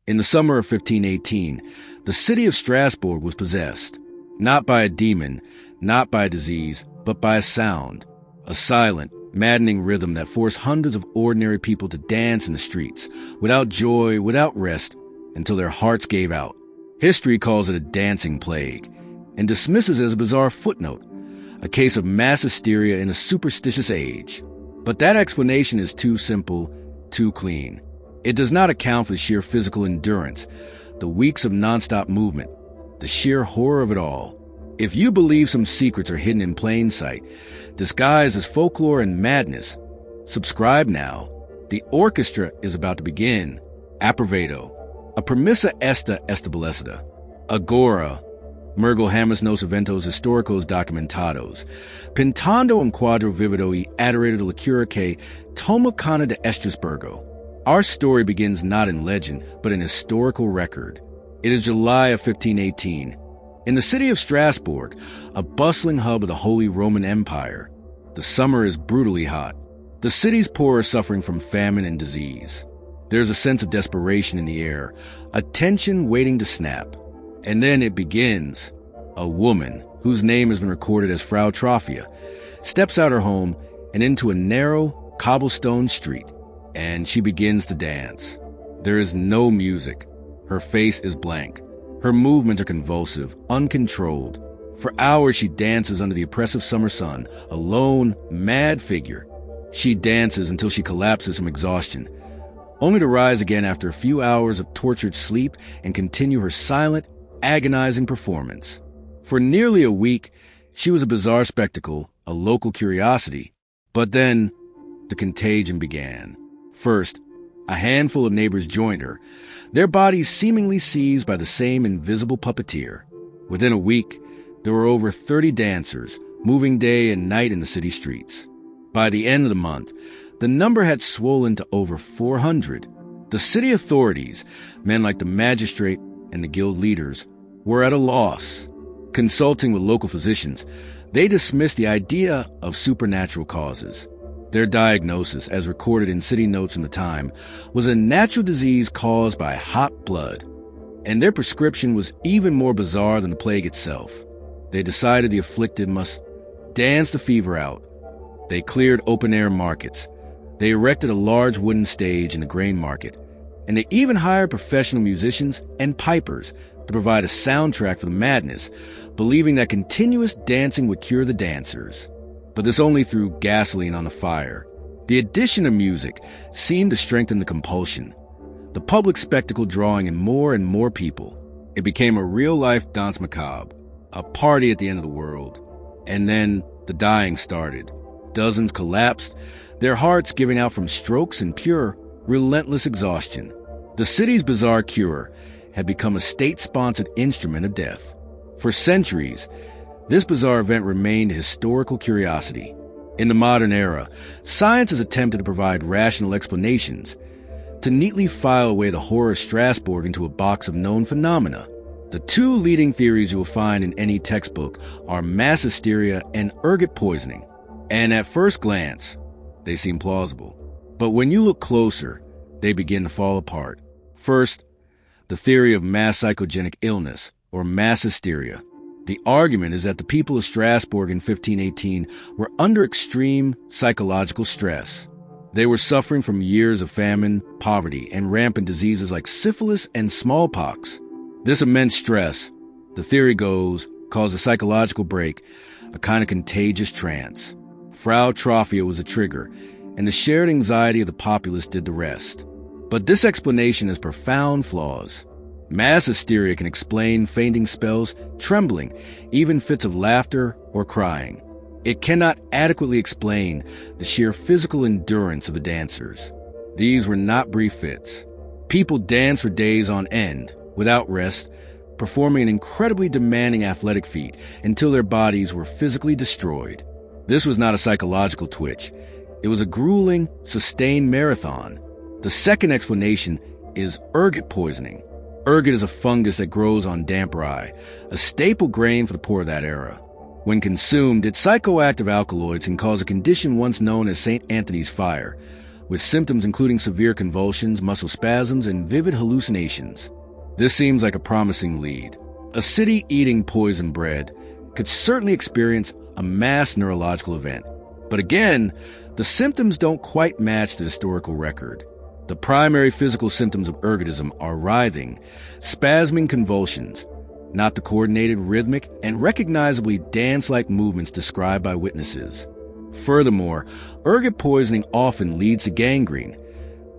In the summer of 1518, the city of Strasbourg was possessed, not by a demon, not by a disease, but by a sound, a silent, maddening rhythm that forced hundreds of ordinary people to dance in the streets, without joy, without rest, until their hearts gave out. History calls it a dancing plague, and dismisses it as a bizarre footnote, a case of mass hysteria in a superstitious age. But that explanation is too simple, too clean. It does not account for the sheer physical endurance, the weeks of nonstop movement, the sheer horror of it all. If you believe some secrets are hidden in plain sight, disguised as folklore and madness, subscribe now. The orchestra is about to begin. Approvedo. A premissa esta estabelecida. Agora. Mergo hamus nos eventos históricos documentados. Pintando un quadro vivido y adorato de la cura que toma cana de Strasburgo. Our story begins not in legend, but in historical record. It is July of 1518. In the city of Strasbourg, a bustling hub of the Holy Roman Empire, the summer is brutally hot. The city's poor are suffering from famine and disease. There's a sense of desperation in the air, a tension waiting to snap. And then it begins. A woman, whose name has been recorded as Frau Trophia, steps out her home and into a narrow, cobblestone street, and she begins to dance. There is no music. Her face is blank. Her movements are convulsive, uncontrolled. For hours she dances under the oppressive summer sun, a lone, mad figure. She dances until she collapses from exhaustion, only to rise again after a few hours of tortured sleep and continue her silent, agonizing performance. For nearly a week, she was a bizarre spectacle, a local curiosity. But then, the contagion began. First, a handful of neighbors joined her, their bodies seemingly seized by the same invisible puppeteer. Within a week, there were over 30 dancers, moving day and night in the city streets. By the end of the month, the number had swollen to over 400. The city authorities, men like the magistrate and the guild leaders, were at a loss. Consulting with local physicians, they dismissed the idea of supernatural causes. Their diagnosis, as recorded in city notes in the time, was a natural disease caused by hot blood. And their prescription was even more bizarre than the plague itself. They decided the afflicted must dance the fever out. They cleared open-air markets. They erected a large wooden stage in the grain market. And they even hired professional musicians and pipers to provide a soundtrack for the madness, believing that continuous dancing would cure the dancers. But this only threw gasoline on the fire. The addition of music seemed to strengthen the compulsion, the public spectacle drawing in more and more people. It became a real-life danse macabre, a party at the end of the world. And then the dying started. Dozens collapsed, their hearts giving out from strokes and pure, relentless exhaustion. The city's bizarre cure had become a state-sponsored instrument of death. For centuries, this bizarre event remained a historical curiosity. In the modern era, science has attempted to provide rational explanations, to neatly file away the horror of Strasbourg into a box of known phenomena. The two leading theories you will find in any textbook are mass hysteria and ergot poisoning. And at first glance, they seem plausible. But when you look closer, they begin to fall apart. First, the theory of mass psychogenic illness, or mass hysteria. The argument is that the people of Strasbourg in 1518 were under extreme psychological stress. They were suffering from years of famine, poverty, and rampant diseases like syphilis and smallpox. This immense stress, the theory goes, caused a psychological break, a kind of contagious trance. Frau Trophia was a trigger, and the shared anxiety of the populace did the rest. But this explanation has profound flaws. Mass hysteria can explain fainting spells, trembling, even fits of laughter or crying. It cannot adequately explain the sheer physical endurance of the dancers. These were not brief fits. People danced for days on end, without rest, performing an incredibly demanding athletic feat until their bodies were physically destroyed. This was not a psychological twitch. It was a grueling, sustained marathon. The second explanation is ergot poisoning. Ergot is a fungus that grows on damp rye, a staple grain for the poor of that era. When consumed, its psychoactive alkaloids can cause a condition once known as St. Anthony's fire, with symptoms including severe convulsions, muscle spasms, and vivid hallucinations. This seems like a promising lead. A city eating poison bread could certainly experience a mass neurological event. But again, the symptoms don't quite match the historical record. The primary physical symptoms of ergotism are writhing, spasming convulsions, not the coordinated, rhythmic, and recognizably dance-like movements described by witnesses. Furthermore, ergot poisoning often leads to gangrene,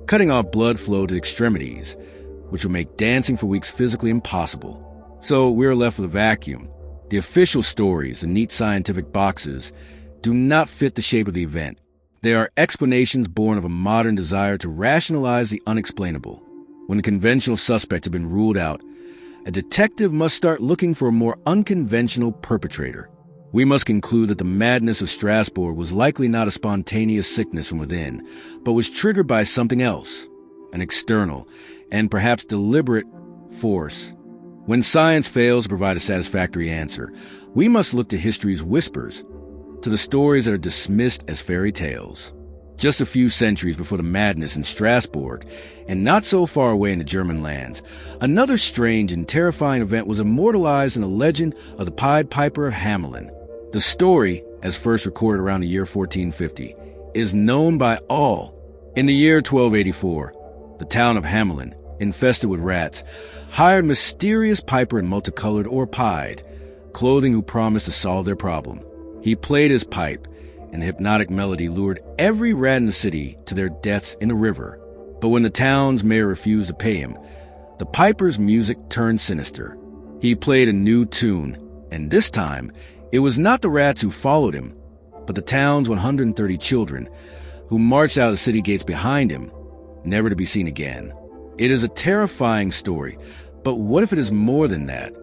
cutting off blood flow to extremities, which will make dancing for weeks physically impossible. So we're left with a vacuum. The official stories, the neat scientific boxes, do not fit the shape of the event. They are explanations born of a modern desire to rationalize the unexplainable. When the conventional suspect had been ruled out, a detective must start looking for a more unconventional perpetrator. We must conclude that the madness of Strasbourg was likely not a spontaneous sickness from within, but was triggered by something else, an external and perhaps deliberate force. When science fails to provide a satisfactory answer, we must look to history's whispers, to the stories that are dismissed as fairy tales. Just a few centuries before the madness in Strasbourg, and not so far away in the German lands, another strange and terrifying event was immortalized in the legend of the Pied Piper of Hamelin. The story, as first recorded around the year 1450, is known by all. In the year 1284, the town of Hamelin, infested with rats, hired a mysterious piper in multicolored or pied clothing who promised to solve their problem. He played his pipe, and the hypnotic melody lured every rat in the city to their deaths in the river. But when the town's mayor refused to pay him, the piper's music turned sinister. He played a new tune, and this time, it was not the rats who followed him, but the town's 130 children, who marched out of the city gates behind him, never to be seen again. It is a terrifying story, but what if it is more than that?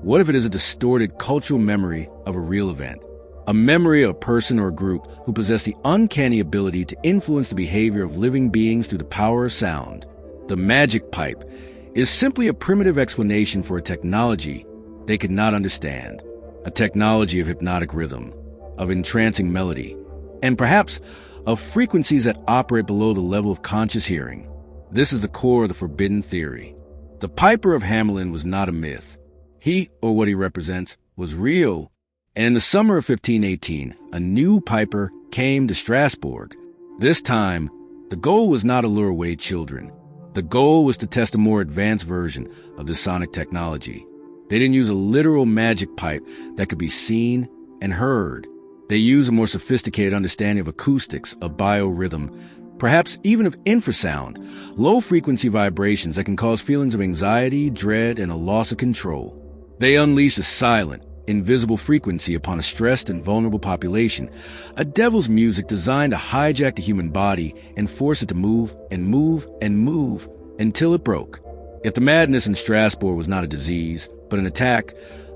What if it is a distorted cultural memory of a real event? A memory of a person or a group who possess the uncanny ability to influence the behavior of living beings through the power of sound. The magic pipe is simply a primitive explanation for a technology they could not understand. A technology of hypnotic rhythm, of entrancing melody, and perhaps of frequencies that operate below the level of conscious hearing. This is the core of the forbidden theory. The Piper of Hamelin was not a myth. He, or what he represents, was real. And in the summer of 1518, a new piper came to Strasbourg. This time, the goal was not to lure away children. The goal was to test a more advanced version of this sonic technology. They didn't use a literal magic pipe that could be seen and heard. They used a more sophisticated understanding of acoustics, of biorhythm, perhaps even of infrasound, low-frequency vibrations that can cause feelings of anxiety, dread, and a loss of control. They unleashed a silent, invisible frequency upon a stressed and vulnerable population, a devil's music designed to hijack the human body and force it to move and move and move until it broke. If the madness in Strasbourg was not a disease, but an attack,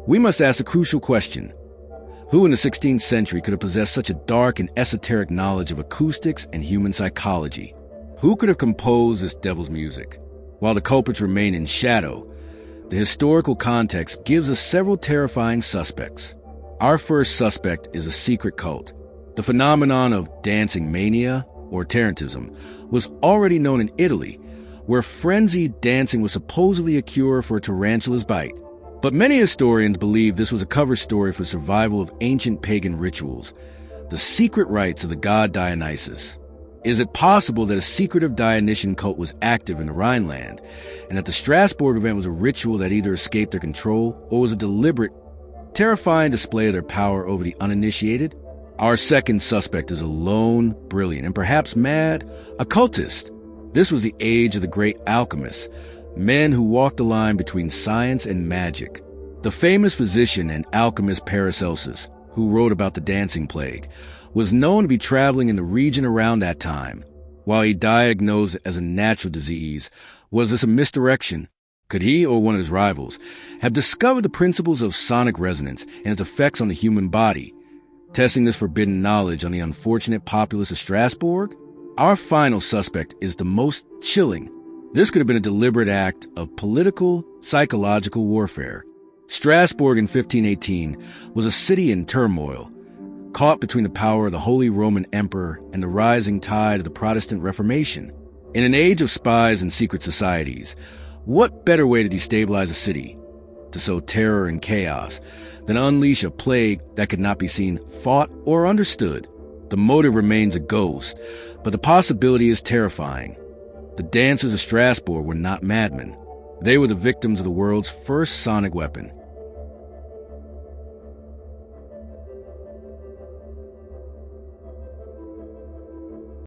we must ask the crucial question: who in the 16th century could have possessed such a dark and esoteric knowledge of acoustics and human psychology? Who could have composed this devil's music? While the culprits remain in shadow, the historical context gives us several terrifying suspects. Our first suspect is a secret cult. The phenomenon of dancing mania, or tarantism, was already known in Italy, where frenzied dancing was supposedly a cure for a tarantula's bite. But many historians believe this was a cover story for survival of ancient pagan rituals, the secret rites of the god Dionysus. Is it possible that a secretive Dionysian cult was active in the Rhineland, and that the Strasbourg event was a ritual that either escaped their control or was a deliberate, terrifying display of their power over the uninitiated? Our second suspect is a lone, brilliant, and perhaps mad occultist. This was the age of the great alchemists, men who walked the line between science and magic. The famous physician and alchemist Paracelsus, who wrote about the dancing plague, was known to be traveling in the region around that time. While he diagnosed it as a natural disease, was this a misdirection? Could he, or one of his rivals, have discovered the principles of sonic resonance and its effects on the human body, testing this forbidden knowledge on the unfortunate populace of Strasbourg? Our final suspect is the most chilling. This could have been a deliberate act of political, psychological warfare. Strasbourg in 1518 was a city in turmoil. caught between the power of the Holy Roman Emperor and the rising tide of the Protestant Reformation. In an age of spies and secret societies, what better way to destabilize a city, to sow terror and chaos, than unleash a plague that could not be seen, fought, or understood? The motive remains a ghost, but the possibility is terrifying. The dancers of Strasbourg were not madmen. They were the victims of the world's first sonic weapon.